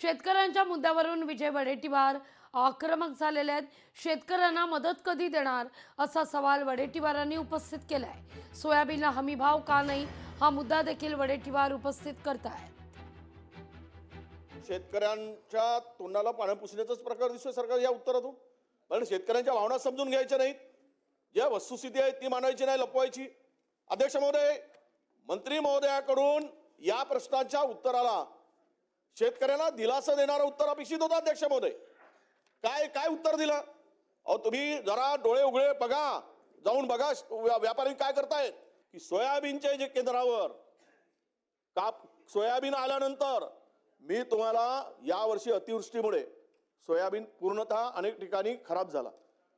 शेतकऱ्यांच्या मुद्द्यावरून विजय वडेट्टीवार आक्रमक झालेले आहेत। शेतकऱ्यांना मदत कधी देणार असा सवाल वडेट्टीवारांनी उपस्थित केलाय। सोयाबीनला हमी भाव का नाही हा मुद्दा देखील वडेट्टीवार उपस्थित करतायत। शेतकऱ्यांच्या तोंडाला पाणी पुसण्याचाच प्रकार दिसतोय सरकार या उत्तरातून। कारण शेतकऱ्यांच्या भावना समजून घ्यायच्या नाहीत, ज्या वस्तुस्थिती आहे ती मानवायची नाही, लपवायची। अध्यक्ष महोदय, मंत्री महोदयाकडून या प्रश्नाच्या उत्तराला शेतकऱ्यांना दिलासा देणारं उत्तर अपेक्षित होतं। अध्यक्ष महोदय, काय काय उत्तर दिलं? अहो तुम्ही जरा डोळे उघडे बघा, जाऊन बघा व्यापारी काय करतायत की सोयाबीनच्या जे केंद्रावर सोयाबीन आल्यानंतर मी तुम्हाला यावर्षी अतिवृष्टीमुळे सोयाबीन पूर्णतः अनेक ठिकाणी खराब झाला,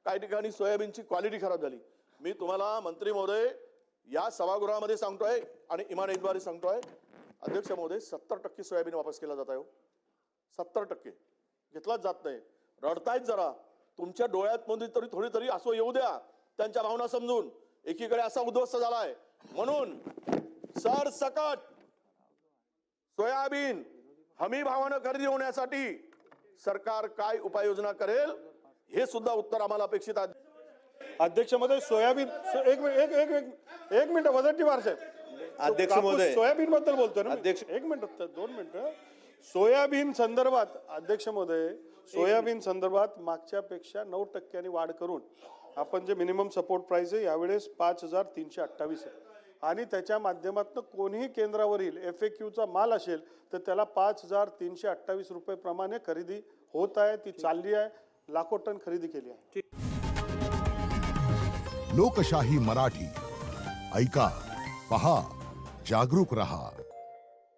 काही ठिकाणी सोयाबीनची क्वालिटी खराब झाली। मी तुम्हाला मंत्री महोदय या सभागृहामध्ये सांगतोय आणि इमानतद्वारे सांगतोय, अध्यक्ष महोदय 70% सोयाबीन वापस केला जात आहे हो। 70% घेतलाच जात नाही। रडतायत जरा, तुमच्या डोळ्यात मध्ये तरी थोडी तरी असो येऊ द्या, त्यांच्या भावना समजून। एकीकडे असा उद्ध्वस्त झालाय म्हणून सरसकट सोयाबीन हमी भावानं खरेदी होण्यासाठी सरकार काय उपाययोजना करेल हे सुद्धा उत्तर आम्हाला अपेक्षित आहे। अध्यक्ष महोदय, सोयाबीन एक मिनिट वडेट्टीवार साहेब, अध्यक्ष महोदय सोयाबीन बद्दल बोलतोय ना अध्यक्ष, एक मिनिट 2 मिनिटं। सोयाबीन संदर्भात अध्यक्ष महोदय, सोयाबीन संदर्भात मागच्यापेक्षा 9% वाढ करून आपण जे मिनिमम सपोर्ट प्राइस आहे यावेळेस 5328 आहे आणि त्याच्या माध्यमातून कोणीही केंद्रावरील FAQचा माल असेल तर त्याला 5328 रुपये प्रमाणे खरेदी होत आहे, ती चालली आहे, लाखो टन खरेदी केली आहे। लोकशाही मराठी ऐका, पहा, जागरूक रहा।